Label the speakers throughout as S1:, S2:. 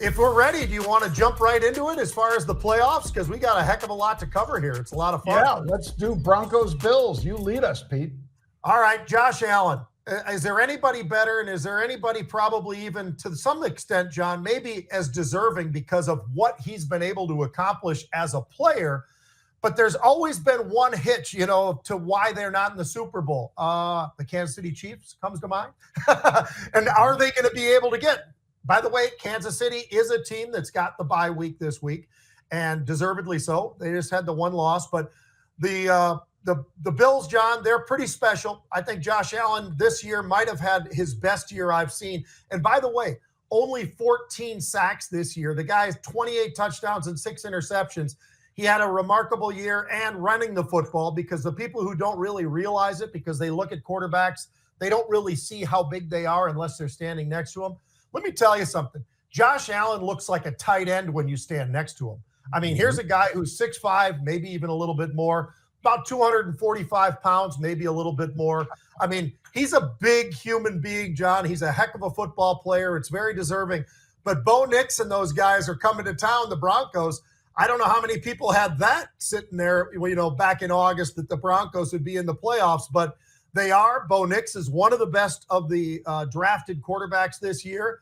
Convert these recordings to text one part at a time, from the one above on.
S1: If we're ready, do you want to jump right into it as far as the playoffs? Because we got a heck of a lot to cover here. It's a lot of fun.
S2: Yeah, let's do Broncos Bills. You lead us, Pete.
S1: All right, Josh Allen. Is there anybody better, and is there anybody probably even to some extent, John, maybe as deserving because of what he's been able to accomplish as a player? But there's always been one hitch, to why they're not in the Super Bowl. The Kansas City Chiefs comes to mind. And are they going to be able to get? By the way, Kansas City is a team that's got the bye week this week, and deservedly so. They just had the one loss, but the Bills, John, they're pretty special. I think Josh Allen this year might have had his best year I've seen. And by the way, only 14 sacks this year. The guy has 28 touchdowns and 6 interceptions. He had a remarkable year and running the football, because the people who don't really realize it, because they look at quarterbacks, they don't really see how big they are unless they're standing next to them. Let me tell you something. Josh Allen looks like a tight end when you stand next to him. I mean, here's a guy who's 6'5", maybe even a little bit more, about 245 pounds, maybe a little bit more. I mean, he's a big human being, John. He's a heck of a football player. It's very deserving. But Bo Nix and those guys are coming to town, the Broncos. I don't know how many people had that sitting there, back in August, that the Broncos would be in the playoffs, but they are. Bo Nix is one of the best of the drafted quarterbacks this year.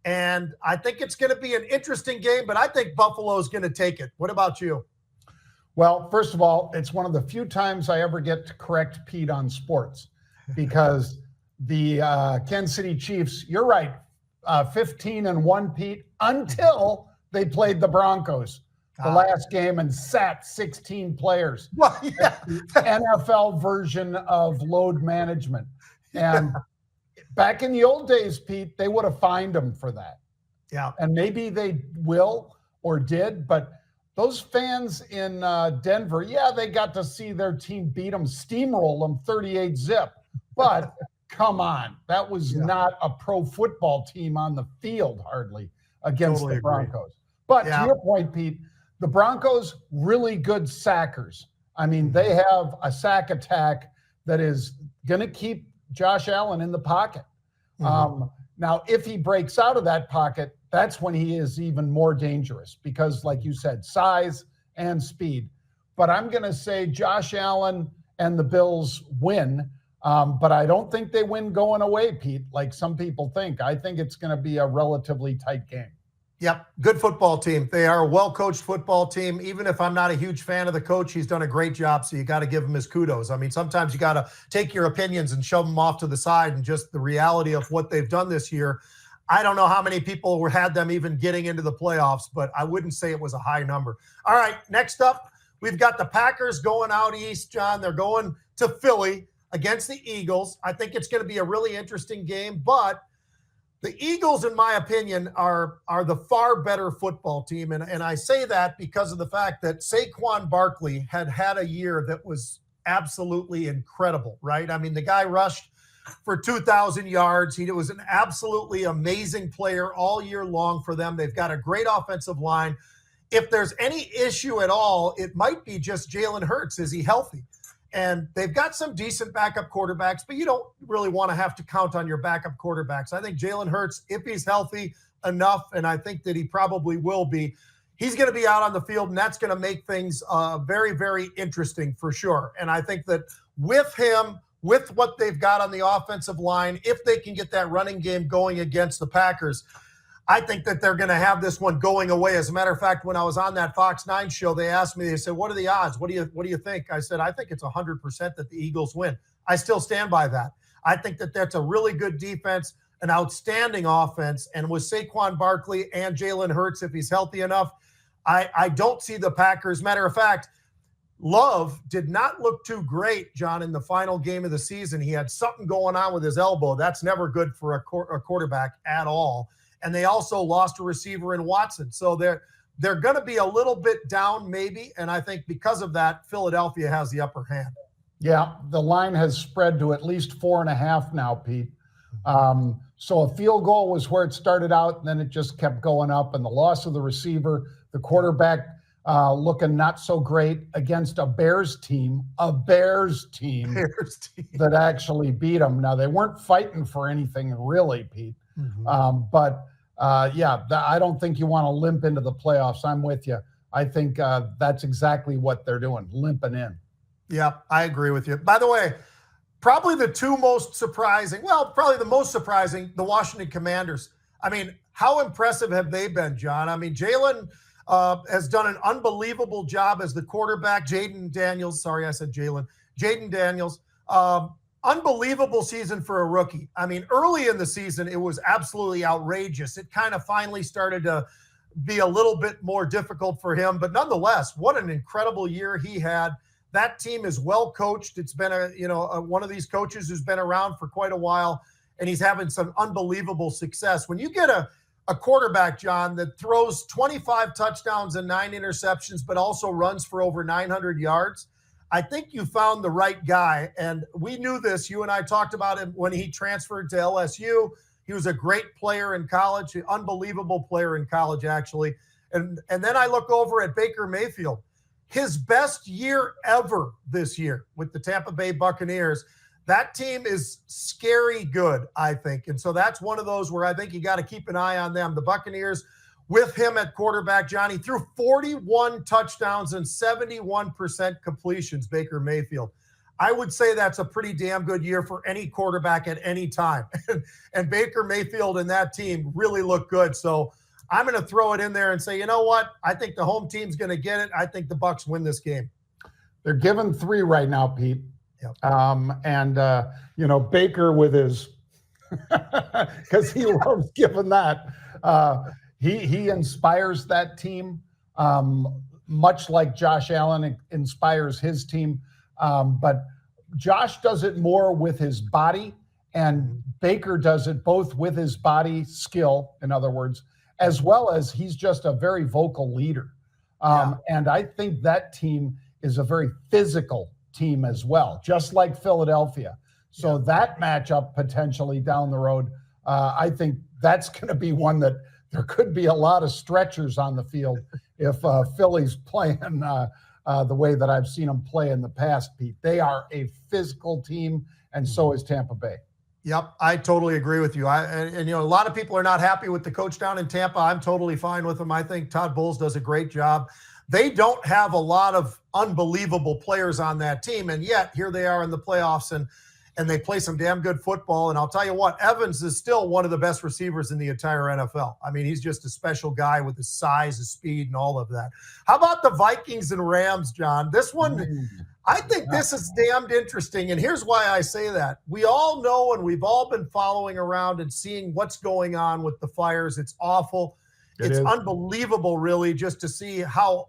S1: And I think it's going to be an interesting game, but I think Buffalo is going to take it. What about you?
S2: Well, first of all, it's one of the few times I ever get to correct Pete on sports, because the Kansas City Chiefs, you're right, 15-1, Pete, until they played the Broncos the last game and sat 16 players.
S1: Well, yeah.
S2: The NFL version of load management. And back in the old days, Pete, they would have fined them for that.
S1: Yeah.
S2: And maybe they will or did, but those fans in Denver, yeah, they got to see their team beat them, steamroll them 38-zip. But come on, that was not a pro football team on the field hardly against the Broncos.
S1: Agree.
S2: But to your point, Pete, the Broncos, really good sackers. I mean, they have a sack attack that is going to keep Josh Allen in the pocket. Now, if he breaks out of that pocket, that's when he is even more dangerous, because, like you said, size and speed. But I'm going to say Josh Allen and the Bills win, but I don't think they win going away, Pete, like some people think. I think it's going to be a relatively tight game.
S1: Yep, good football team. They are a well-coached football team. Even if I'm not a huge fan of the coach, he's done a great job, so you got to give him his kudos. I mean, sometimes you got to take your opinions and shove them off to the side, and just the reality of what they've done this year. I don't know how many people had them even getting into the playoffs, but I wouldn't say it was a high number. All right, next up, we've got the Packers going out east, John. They're going to Philly against the Eagles. I think it's going to be a really interesting game, but the Eagles, in my opinion, are the far better football team. And I say that because of the fact that Saquon Barkley had a year that was absolutely incredible, right? I mean, the guy rushed for 2,000 yards. He was an absolutely amazing player all year long for them. They've got a great offensive line. If there's any issue at all, it might be just Jalen Hurts. Is he healthy? And they've got some decent backup quarterbacks, but you don't really want to have to count on your backup quarterbacks. I think Jalen Hurts, if he's healthy enough, and I think that he probably will be, he's going to be out on the field, and that's going to make things very, very interesting for sure. And I think that with him, with what they've got on the offensive line, if they can get that running game going against the Packers, I think that they're going to have this one going away. As a matter of fact, when I was on that Fox 9 show, they asked me, they said, what are the odds? What do you think? I said, I think it's 100% that the Eagles win. I still stand by that. I think that that's a really good defense, an outstanding offense. And with Saquon Barkley and Jalen Hurts, if he's healthy enough, I don't see the Packers. Matter of fact, Love did not look too great, John, in the final game of the season. He had something going on with his elbow. That's never good for a quarterback at all. And they also lost a receiver in Watson. So they're going to be a little bit down maybe, and I think because of that, Philadelphia has the upper hand.
S2: Yeah, the line has spread to at least 4.5 now, Pete. So a field goal was where it started out, and then it just kept going up, and the loss of the receiver, the quarterback looking not so great against a Bears team that actually beat them. Now, they weren't fighting for anything really, Pete. I don't think you want to limp into the playoffs. I'm with you. I think that's exactly what they're doing, limping in.
S1: Yeah, I agree with you. By the way, probably the two most surprising, probably the most surprising, the Washington Commanders. I mean, how impressive have they been, John? I mean, Jalen has done an unbelievable job as the quarterback. Jayden Daniels, Jayden Daniels, unbelievable season for a rookie. I mean, early in the season, it was absolutely outrageous. It kind of finally started to be a little bit more difficult for him, but nonetheless, what an incredible year he had. That team is well coached. It's been one of these coaches who's been around for quite a while, and he's having some unbelievable success. When you get a quarterback, John, that throws 25 touchdowns and 9 interceptions, but also runs for over 900 yards, I think you found the right guy. And we knew this. You and I talked about him when he transferred to LSU. He was a great player in college, an unbelievable player in college, actually. And then I look over at Baker Mayfield. His best year ever this year with the Tampa Bay Buccaneers. That team is scary good, I think. And so that's one of those where I think you got to keep an eye on them. The Buccaneers, with him at quarterback, Johnny, threw 41 touchdowns and 71% completions, Baker Mayfield. I would say that's a pretty damn good year for any quarterback at any time. And Baker Mayfield and that team really look good. So I'm going to throw it in there and say, you know what? I think the home team's going to get it. I think the Bucs win this game.
S2: They're given 3 right now, Pete. Yep. Baker with his, because he loves giving that. He inspires that team, much like Josh Allen inspires his team. But Josh does it more with his body, and Baker does it both with his body skill, in other words, as well as he's just a very vocal leader. And I think that team is a very physical team as well, just like Philadelphia. So that matchup potentially down the road, I think that's going to be one that there could be a lot of stretchers on the field if Philly's playing the way that I've seen them play in the past, Pete. They are a physical team, and so is Tampa Bay.
S1: Yep, I totally agree with you. A lot of people are not happy with the coach down in Tampa. I'm totally fine with him. I think Todd Bowles does a great job. They don't have a lot of unbelievable players on that team, and yet here they are in the playoffs, and they play some damn good football. And I'll tell you what, Evans is still one of the best receivers in the entire NFL. I mean, he's just a special guy with his size, his speed, and all of that. How about the Vikings and Rams, John? This one, I think this is damned interesting, and here's why I say that. We all know, and we've all been following around and seeing what's going on with the fires. It's awful. It's unbelievable, really, just to see how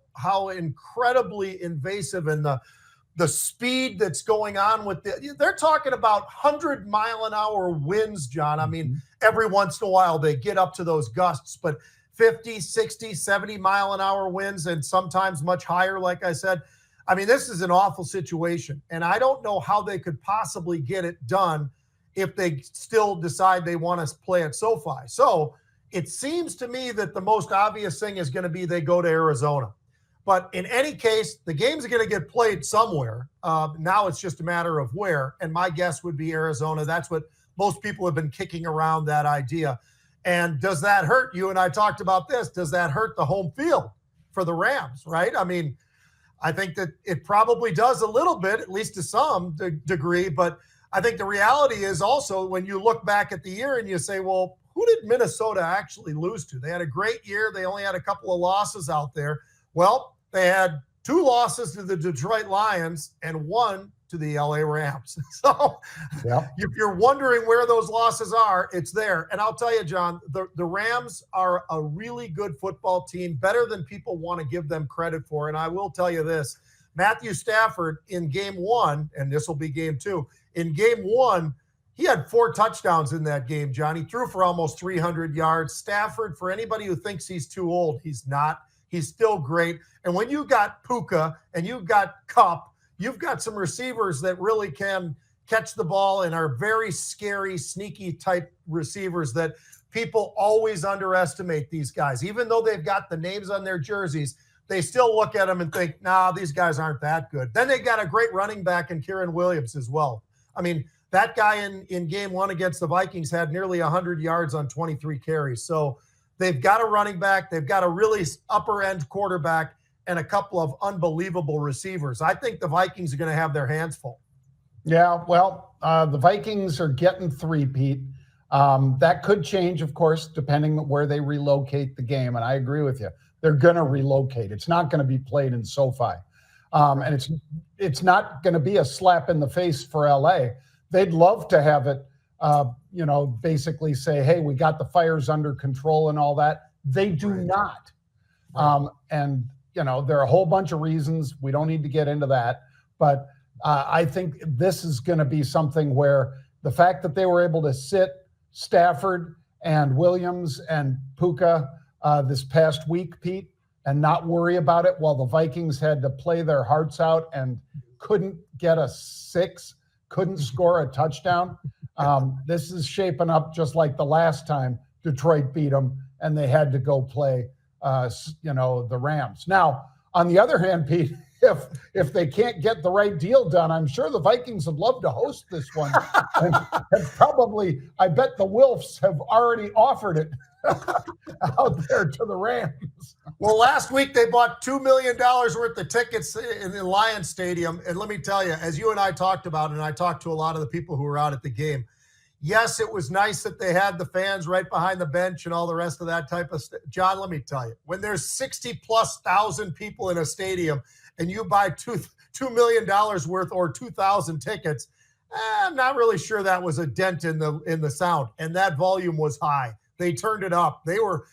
S1: incredibly invasive and the speed that's going on with they're talking about 100-mile-an-hour winds, John. I mean, every once in a while they get up to those gusts, but 50, 60, 70-mile-an-hour winds, and sometimes much higher, like I said. I mean, this is an awful situation, and I don't know how they could possibly get it done if they still decide they want to play at SoFi. So it seems to me that the most obvious thing is going to be they go to Arizona. But in any case, the games are going to get played somewhere. Now it's just a matter of where. And my guess would be Arizona. That's what most people have been kicking around, that idea. And does that hurt? You and I talked about this. Does that hurt the home field for the Rams, right? I mean, I think that it probably does a little bit, at least to some degree. But I think the reality is also when you look back at the year and you say, well, who did Minnesota actually lose to? They had a great year. They only had a couple of losses out there. Well, they had 2 losses to the Detroit Lions and 1 to the LA Rams. So if you're wondering where those losses are, it's there. And I'll tell you, John, the Rams are a really good football team, better than people want to give them credit for. And I will tell you this, Matthew Stafford in game 1, and this will be game 2, in game 1, he had 4 touchdowns in that game, John. He threw for almost 300 yards. Stafford, for anybody who thinks he's too old, he's not. He's still great. And when you got Puka and you've got Kupp, you've got some receivers that really can catch the ball and are very scary, sneaky type receivers that people always underestimate these guys. Even though they've got the names on their jerseys, they still look at them and think, nah, these guys aren't that good. Then they got a great running back in Kieran Williams as well. I mean, that guy in game one against the Vikings had nearly 100 yards on 23 carries. So they've got a running back. They've got a really upper-end quarterback and a couple of unbelievable receivers. I think the Vikings are going to have their hands full.
S2: Yeah, well, the Vikings are getting 3, Pete. That could change, of course, depending on where they relocate the game. And I agree with you. They're going to relocate. It's not going to be played in SoFi. And it's not going to be a slap in the face for LA. They'd love to have it, basically say, hey, we got the fires under control and all that. They do not. And there are a whole bunch of reasons. We don't need to get into that. But I think this is going to be something where the fact that they were able to sit Stafford and Williams and Puka this past week, Pete, and not worry about it while the Vikings had to play their hearts out and couldn't get a 6, couldn't score a touchdown. This is shaping up just like the last time Detroit beat them and they had to go play, the Rams. Now, on the other hand, Pete, if they can't get the right deal done, I'm sure the Vikings would love to host this one. and probably, I bet the Wilfs have already offered it out there to the Rams.
S1: Well, last week they bought $2 million worth of tickets in the Lions Stadium. And let me tell you, as you and I talked about, and I talked to a lot of the people who were out at the game, yes, it was nice that they had the fans right behind the bench and all the rest of that type of stuff. John, let me tell you, when there's 60,000+ people in a stadium and you buy $2 million worth or 2,000 tickets, I'm not really sure that was a dent in the sound. And that volume was high. They turned it up. They were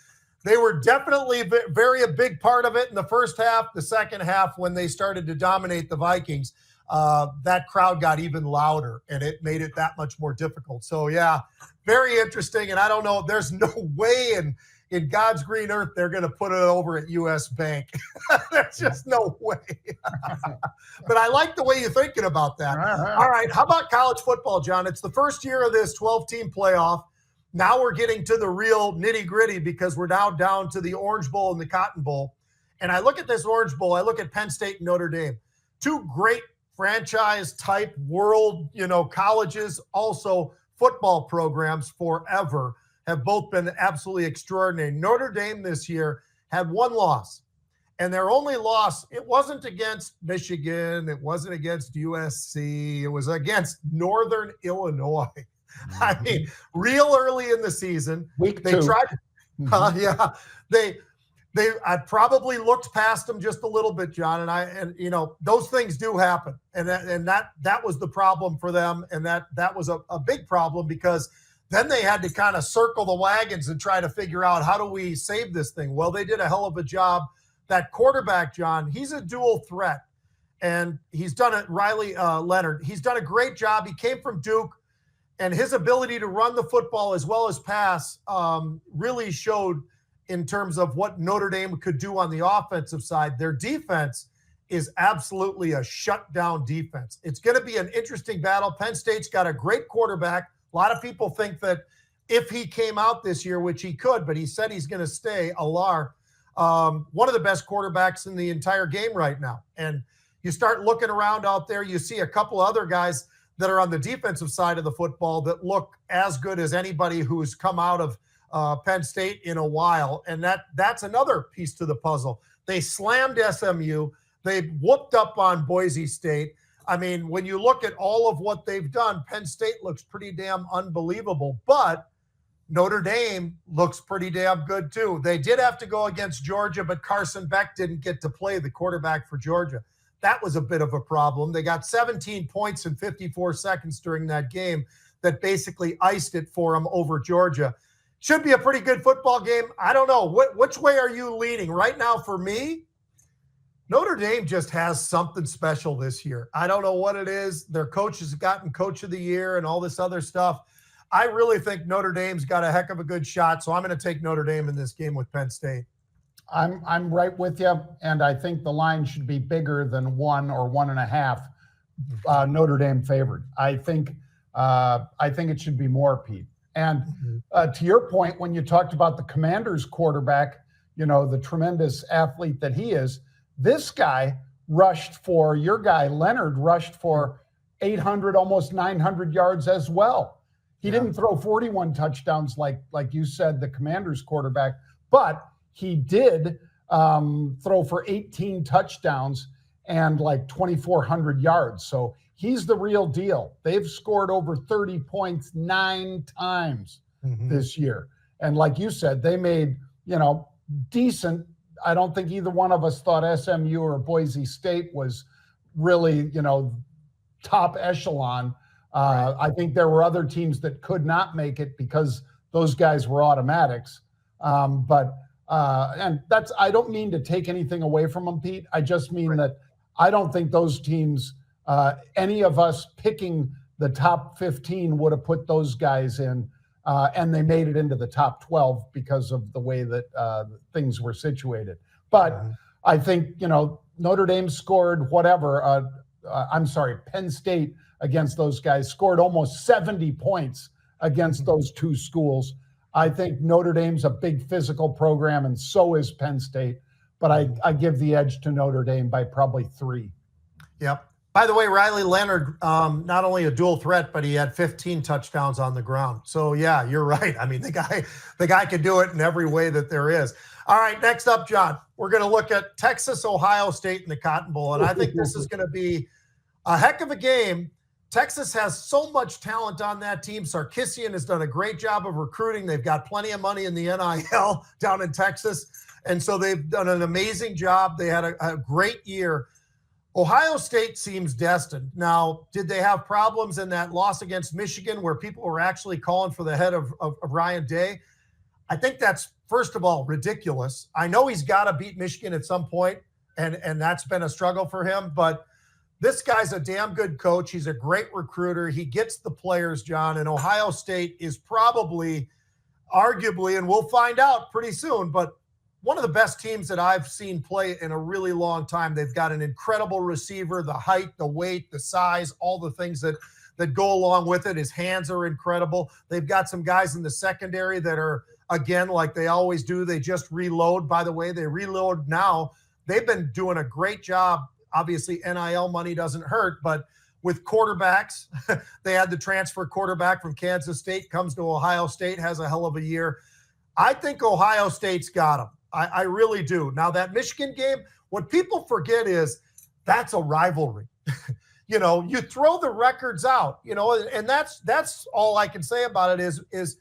S1: definitely a big part of it in the first half. The second half, when they started to dominate the Vikings, that crowd got even louder, and it made it that much more difficult. So, yeah, very interesting. And I don't know, there's no way in God's green earth they're going to put it over at U.S. Bank. There's just no way. But I like the way you're thinking about that. All right, how about college football, John? It's the first year of this 12-team playoff. Now we're getting to the real nitty-gritty because we're now down to the Orange Bowl and the Cotton Bowl. And I look at this Orange Bowl, I look at Penn State and Notre Dame. 2 great franchise-type world, colleges, also football programs forever, have both been absolutely extraordinary. Notre Dame this year had 1 loss. And their only loss, it wasn't against Michigan. It wasn't against USC. It was against Northern Illinois. I mean, real early in the season, they tried. I probably looked past them just a little bit, John, and those things do happen, and that was the problem for them, and that was a big problem because then they had to kind of circle the wagons and try to figure out how do we save this thing. Well, they did a hell of a job. That quarterback, John, he's a dual threat, and he's done it. Riley Leonard, he's done a great job. He came from Duke. And his ability to run the football as well as pass really showed in terms of what Notre Dame could do on the offensive side. Their defense is absolutely a shutdown defense. It's going to be an interesting battle. Penn State's got a great quarterback. A lot of people think that if he came out this year, which he could, but he said he's going to stay, Alar, one of the best quarterbacks in the entire game right now. And you start looking around out there, you see a couple other guys that are on the defensive side of the football that look as good as anybody who's come out of Penn State in a while. And that's another piece to the puzzle. They slammed SMU. They whooped up on Boise State. I mean, when you look at all of what they've done, Penn State looks pretty damn unbelievable. But Notre Dame looks pretty damn good too. They did have to go against Georgia, but Carson Beck didn't get to play, the quarterback for Georgia. That was a bit of a problem. They got 17 points in 54 seconds during that game that basically iced it for them over Georgia. Should be a pretty good football game. I don't know. Which way are you leaning? Right now, for me, Notre Dame just has something special this year. I don't know what it is. Their coach has gotten Coach of the Year and all this other stuff. I really think Notre Dame's got a heck of a good shot, so I'm going to take Notre Dame in this game with Penn State.
S2: I'm right with you, and I think the line should be bigger than 1 or 1.5 Notre Dame favored. I think it should be more, Pete. And to your point, when you talked about the Commanders quarterback, the tremendous athlete that he is. This guy your guy, Leonard, rushed for 800, almost 900 yards as well. He didn't throw 41 touchdowns like you said, the Commanders quarterback, but he did throw for 18 touchdowns and like 2,400 yards. So he's the real deal. They've scored over 30 points 9 times this year. And like you said, they made, decent. I don't think either one of us thought SMU or Boise State was really, top echelon. I think there were other teams that could not make it because those guys were automatics. And I don't mean to take anything away from them, Pete. I just mean that I don't think those teams, any of us picking the top 15 would have put those guys in, and they made it into the top 12 because of the way that things were situated. But I think, Notre Dame scored Penn State against those guys scored almost 70 points against those two schools. I think Notre Dame's a big physical program, and so is Penn State. But I give the edge to Notre Dame by probably 3.
S1: Yep. By the way, Riley Leonard, not only a dual threat, but he had 15 touchdowns on the ground. So, yeah, you're right. I mean, the guy can do it in every way that there is. All right, next up, John, we're going to look at Texas, Ohio State in the Cotton Bowl. And I think this is going to be a heck of a game. Texas has so much talent on that team. Sarkisian has done a great job of recruiting. They've got plenty of money in the NIL down in Texas. And so they've done an amazing job. They had a great year. Ohio State seems destined. Now, did they have problems in that loss against Michigan where people were actually calling for the head of Ryan Day? I think that's, first of all, ridiculous. I know he's got to beat Michigan at some point, and that's been a struggle for him. But this guy's a damn good coach. He's a great recruiter. He gets the players, John, and Ohio State is probably, arguably, and we'll find out pretty soon, but one of the best teams that I've seen play in a really long time. They've got an incredible receiver, the height, the weight, the size, all the things that go along with it. His hands are incredible. They've got some guys in the secondary that are, again, like they always do. They just reload. By the way, they reload now. They've been doing a great job. Obviously, NIL money doesn't hurt, but with quarterbacks, they had the transfer quarterback from Kansas State, comes to Ohio State, has a hell of a year. I think Ohio State's got him. I really do. Now, that Michigan game, what people forget is that's a rivalry. You throw the records out, and that's all I can say about it is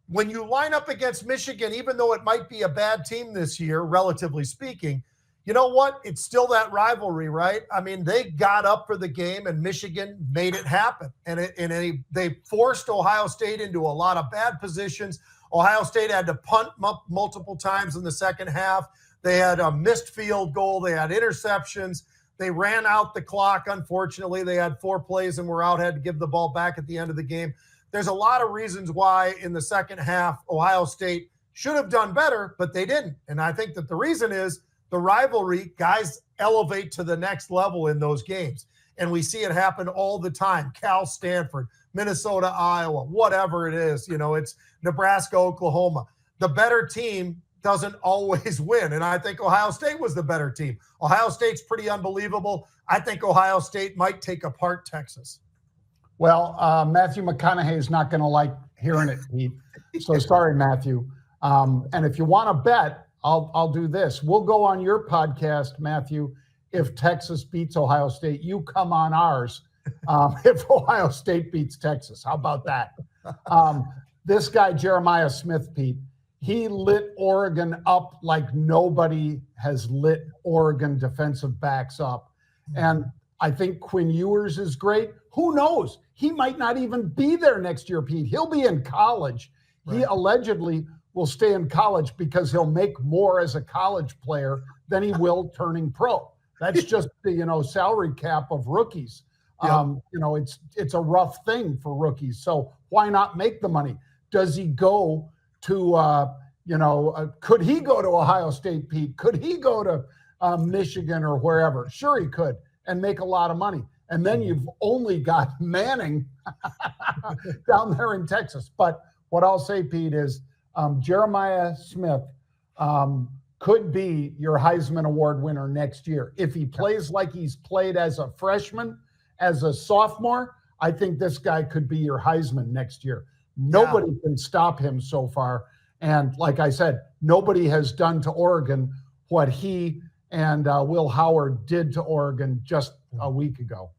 S1: when you line up against Michigan, even though it might be a bad team this year, relatively speaking, you know what? It's still that rivalry, right? I mean, they got up for the game, and Michigan made it happen. And they forced Ohio State into a lot of bad positions. Ohio State had to punt multiple times in the second half. They had a missed field goal. They had interceptions. They ran out the clock, unfortunately. They had 4 plays and were out, had to give the ball back at the end of the game. There's a lot of reasons why in the second half Ohio State should have done better, but they didn't. And I think that the reason is the rivalry. Guys elevate to the next level in those games. And we see it happen all the time. Cal, Stanford, Minnesota, Iowa, whatever it is, it's Nebraska, Oklahoma. The better team doesn't always win. And I think Ohio State was the better team. Ohio State's pretty unbelievable. I think Ohio State might take apart Texas.
S2: Well, Matthew McConaughey is not going to like hearing it, Pete. So sorry, Matthew. And if you want to bet, I'll do this. We'll go on your podcast, Matthew, if Texas beats Ohio State. You come on ours if Ohio State beats Texas. How about that? This guy, Jeremiah Smith, Pete, he lit Oregon up like nobody has lit Oregon defensive backs up. And I think Quinn Ewers is great. Who knows? He might not even be there next year, Pete. He'll be in college. Right. He allegedly will stay in college because he'll make more as a college player than he will turning pro. That's just the, salary cap of rookies. Yep. It's a rough thing for rookies. So why not make the money? Does he go to, could he go to Ohio State, Pete? Could he go to Michigan or wherever? Sure, he could, and make a lot of money. And then you've only got Manning down there in Texas. But what I'll say, Pete, is Jeremiah Smith could be your Heisman Award winner next year. If he plays like he's played as a freshman, as a sophomore, I think this guy could be your Heisman next year. Nobody can stop him so far. And like I said, nobody has done to Oregon what he and Will Howard did to Oregon just a week ago.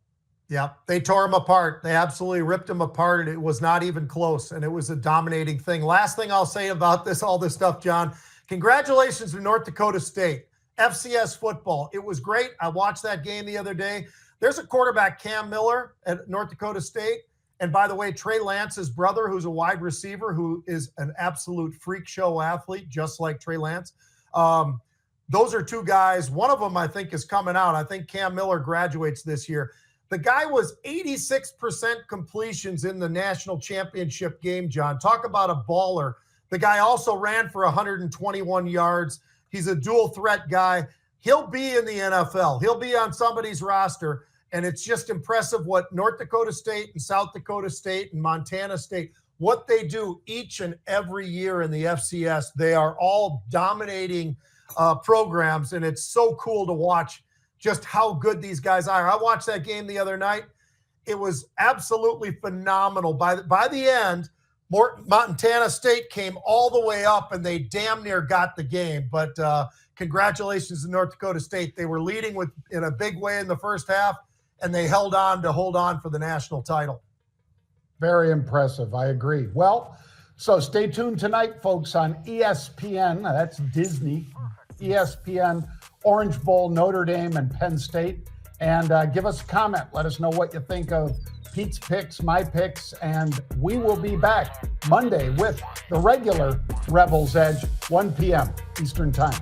S1: Yeah, they tore him apart. They absolutely ripped him apart, and it was not even close, and it was a dominating thing. Last thing I'll say about all this stuff, John, congratulations to North Dakota State. FCS football. It was great. I watched that game the other day. There's a quarterback, Cam Miller, at North Dakota State. And by the way, Trey Lance's brother, who's a wide receiver, who is an absolute freak show athlete, just like Trey Lance. Those are two guys. One of them, I think, is coming out. I think Cam Miller graduates this year. The guy was 86% completions in the national championship game, John. Talk about a baller. The guy also ran for 121 yards. He's a dual threat guy. He'll be in the NFL. He'll be on somebody's roster. And it's just impressive what North Dakota State and South Dakota State and Montana State, what they do each and every year in the FCS. They are all dominating programs, and it's so cool to watch just how good these guys are. I watched that game the other night. It was absolutely phenomenal. By the end, Montana State came all the way up, and they damn near got the game. But congratulations to North Dakota State. They were leading in a big way in the first half, and they held on for the national title.
S2: Very impressive. I agree. Well, so stay tuned tonight, folks, on ESPN. That's Disney. ESPN, Orange Bowl, Notre Dame, and Penn State. And give us a comment. Let us know what you think of Pete's picks, my picks, and we will be back Monday with the regular Rebels Edge, 1 p.m. Eastern Time.